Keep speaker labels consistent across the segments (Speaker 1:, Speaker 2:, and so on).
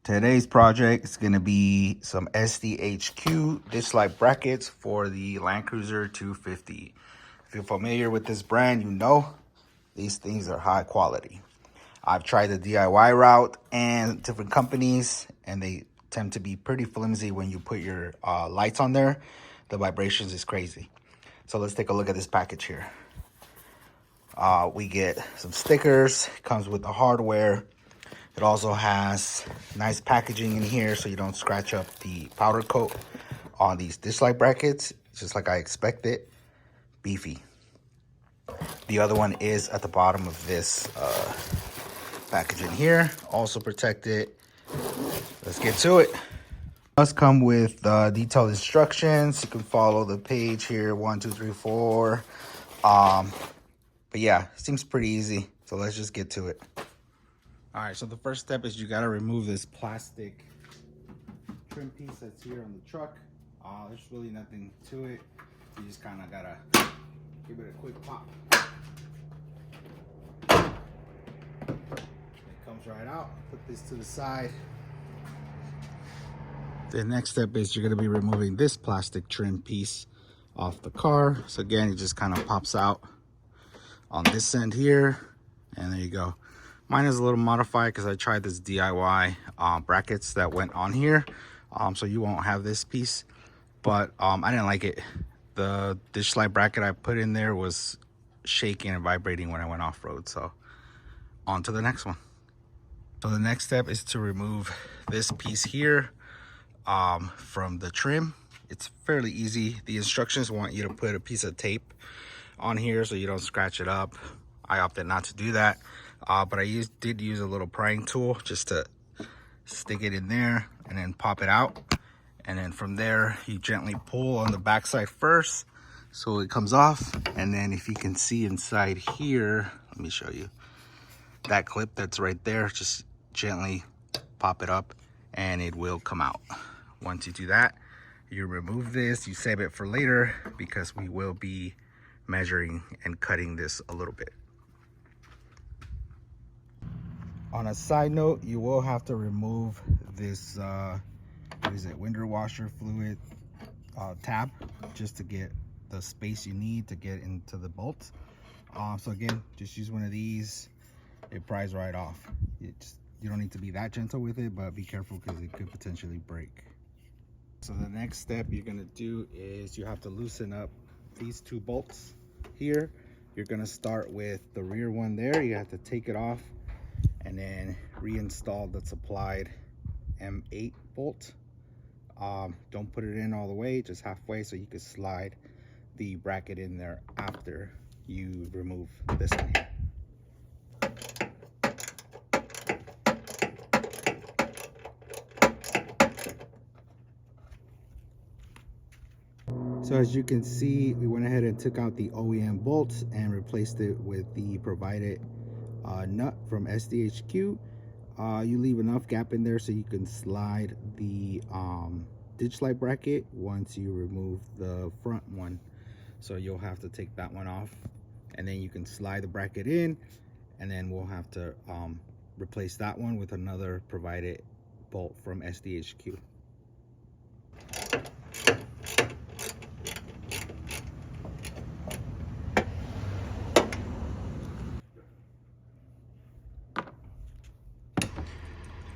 Speaker 1: Today's project is going to be some SDHQ ditch light brackets for the Land Cruiser 250. If you're familiar with this brand, you know these things are high quality. I've tried the DIY route and different companies, and they tend to be pretty flimsy when you put your lights on there. The vibrations is crazy. So let's take a look at this package here. We get some stickers, comes with the hardware. It also has nice packaging in here so you don't scratch up the powder coat on these ditch light brackets, just like I expected. Beefy. The other one is at the bottom of this packaging here, also protected. Let's get to it. It does come with detailed instructions. You can follow the page here, 1, 2, 3, 4. But yeah, seems pretty easy. So let's just get to it. All right, so the first step is you gotta remove this plastic trim piece that's here on the truck. There's really nothing to it. You just kind of gotta give it a quick pop. It comes right out. Put this to the side. The next step is you're gonna be removing this plastic trim piece off the car. So again, it just kind of pops out on this end here, and there you go. Mine is a little modified because I tried this DIY brackets that went on here. So you won't have this piece, but I didn't like it. The ditch light bracket I put in there was shaking and vibrating when I went off-road. So on to the next one. So the next step is to remove this piece here from the trim. It's fairly easy. The instructions want you to put a piece of tape on here so you don't scratch it up. I opted not to do that. But I did use a little prying tool just to stick it in there and then pop it out. And then from there, you gently pull on the backside first so it comes off. And then if you can see inside here, let me show you. That clip that's right there, just gently pop it up and it will come out. Once you do that, you remove this, you save it for later because we will be measuring and cutting this a little bit. On a side note, you will have to remove this what is it, window washer fluid tab, just to get the space you need to get into the bolts. So again, just use one of these. It pries right off. You don't need to be that gentle with it, but be careful because it could potentially break. So the next step you're gonna do is you have to loosen up these two bolts here. You're gonna start with the rear one there. You have to take it off and then reinstall the supplied M8 bolt. Don't put it in all the way, just halfway, so you can slide the bracket in there after you remove this one here. So as you can see, we went ahead and took out the OEM bolts and replaced it with the provided nut from SDHQ. You leave enough gap in there so you can slide the ditch light bracket once you remove the front one. So you'll have to take that one off, and then you can slide the bracket in, and then we'll have to replace that one with another provided bolt from SDHQ.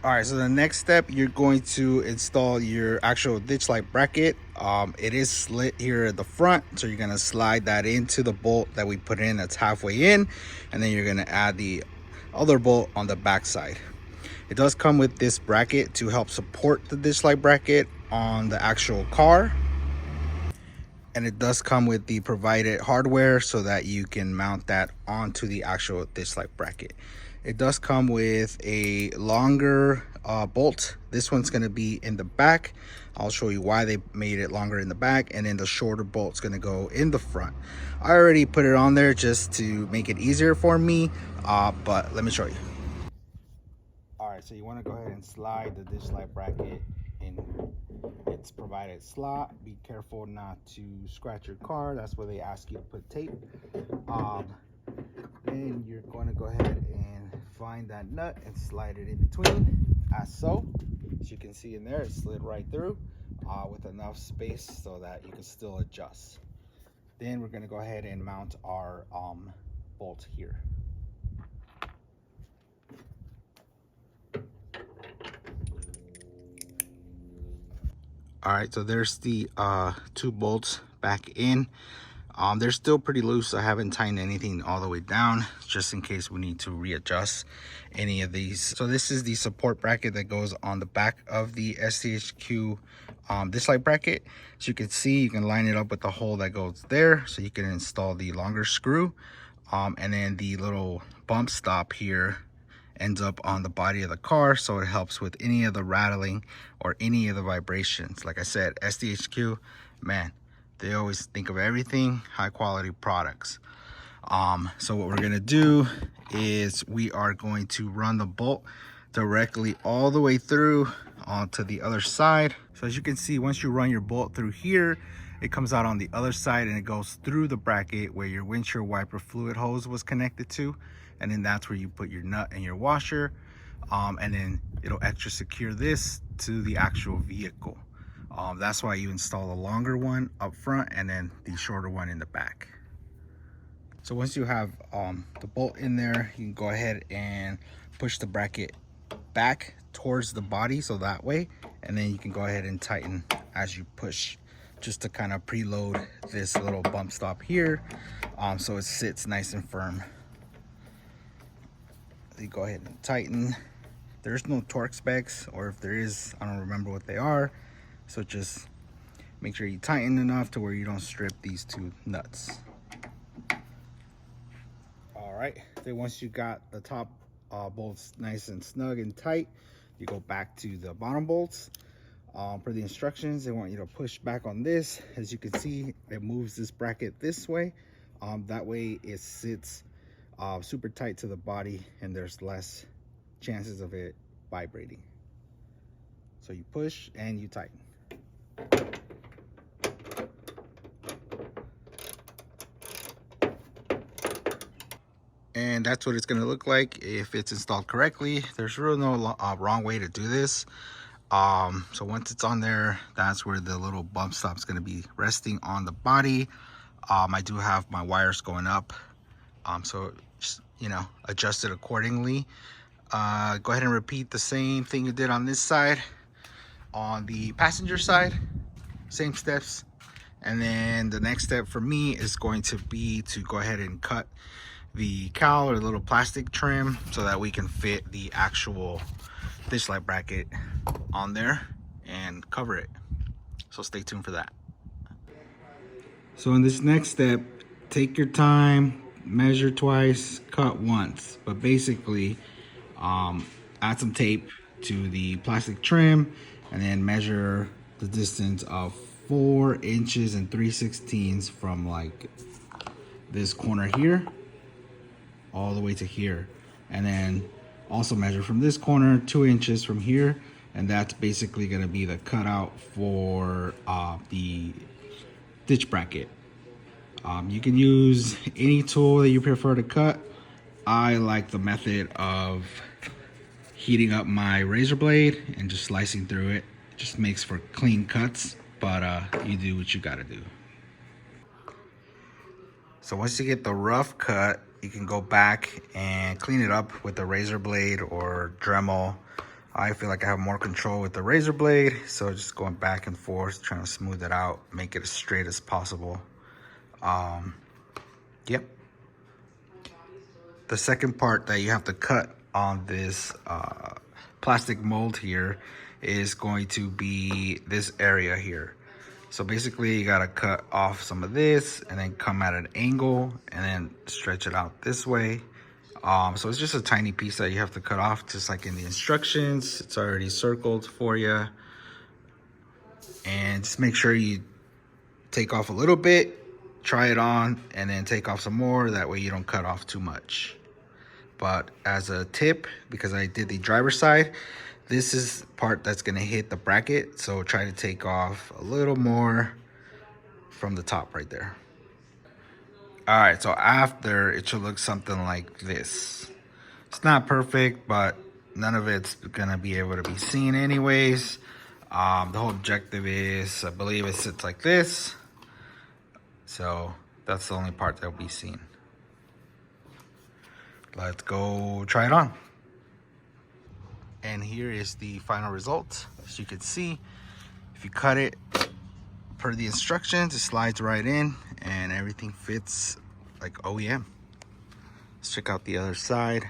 Speaker 1: All right, so the next step, you're going to install your actual ditch light bracket. It is slit here at the front, so you're gonna slide that into the bolt that we put in that's halfway in, and then you're gonna add the other bolt on the back side. It does come with this bracket to help support the ditch light bracket on the actual car. And it does come with the provided hardware so that you can mount that onto the actual ditch light bracket. It does come with a longer bolt. This one's going to be in the back. I'll show you why they made it longer in the back, and then the shorter bolt's going to go in the front. I already put it on there just to make it easier for me, but let me show you. All right, so you want to go ahead and slide the ditch light bracket in its provided slot. Be careful not to scratch your car. That's where they ask you to put tape. Then you're going to go ahead and find that nut and slide it in between, as so. As you can see in there, it slid right through with enough space so that you can still adjust. Then we're going to go ahead and mount our bolt here. All right, so there's the 2 bolts back in. They're still pretty loose. I haven't tightened anything all the way down, just in case we need to readjust any of these. So this is the support bracket that goes on the back of the SDHQ this light bracket. As you can see, you can line it up with the hole that goes there, so you can install the longer screw. And then the little bump stop here ends up on the body of the car, so it helps with any of the rattling or any of the vibrations. Like I said, SDHQ, man, they always think of everything, high quality products. So what we're gonna do is we are going to run the bolt directly all the way through onto the other side. So as you can see, once you run your bolt through here, it comes out on the other side and it goes through the bracket where your windshield wiper fluid hose was connected to. And then that's where you put your nut and your washer. And then it'll extra secure this to the actual vehicle. That's why you install a longer one up front and then the shorter one in the back. So once you have the bolt in there, you can go ahead and push the bracket back towards the body, so that way, and then you can go ahead and tighten as you push, just to kind of preload this little bump stop here, so it sits nice and firm. You go ahead and tighten. There's no torque specs, or if there is, I don't remember what they are, so just make sure you tighten enough to where you don't strip these 2 nuts. All right, then once you got the top bolts nice and snug and tight, you go back to the bottom bolts. Per the instructions, they want you to push back on this. As you can see, it moves this bracket this way. That way it sits super tight to the body and there's less chances of it vibrating. So you push and you tighten. And that's what it's going to look like if it's installed correctly. There's really no wrong way to do this. So once it's on there, that's where the little bump stop is going to be resting on the body. I do have my wires going up, so just, you know, adjust it accordingly. Go ahead and repeat the same thing you did on this side. On the passenger side, same steps. And then the next step for me is going to be to go ahead and cut the cowl or little plastic trim so that we can fit the actual dish light bracket on there and cover it. So stay tuned for that. So in this next step, take your time, measure twice, cut once, but basically add some tape to the plastic trim and then measure the distance of 4 inches and 3/16 from like this corner here all the way to here, and then also measure from this corner 2 inches from here, and that's basically going to be the cutout for the ditch bracket. You can use any tool that you prefer to cut. I like the method of heating up my razor blade and just slicing through it. It just makes for clean cuts, but you do what you got to do. So once you get the rough cut, you can go back and clean it up with the razor blade or Dremel. I feel like I have more control with the razor blade, so just going back and forth, trying to smooth it out, make it as straight as possible. Yep. The second part that you have to cut on this plastic mold here is going to be this area here. So basically you gotta cut off some of this and then come at an angle and then stretch it out this way. So it's just a tiny piece that you have to cut off, just like in the instructions. It's already circled for you. And just make sure you take off a little bit, try it on, and then take off some more. That way you don't cut off too much. But as a tip, because I did the driver's side, this is part that's gonna hit the bracket. So try to take off a little more from the top right there. All right, so after, it should look something like this. It's not perfect, but none of it's gonna be able to be seen anyways. The whole objective is, I believe it sits like this. So that's the only part that will be seen. Let's go try it on. And here is the final result. As you can see, if you cut it per the instructions, it slides right in and everything fits like OEM. Let's check out the other side.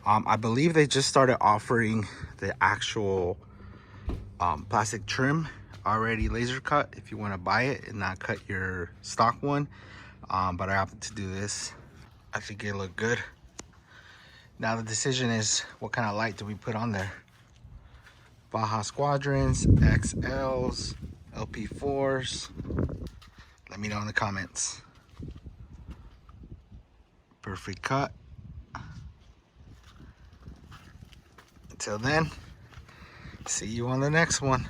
Speaker 1: I believe they just started offering the actual plastic trim already laser cut if you want to buy it and not cut your stock one. But I opted to do this. I think it looked good. Now the decision is, what kind of light do we put on there? Baja Squadrons, XLs, LP4s. Let me know in the comments. Perfect cut. Until then, see you on the next one.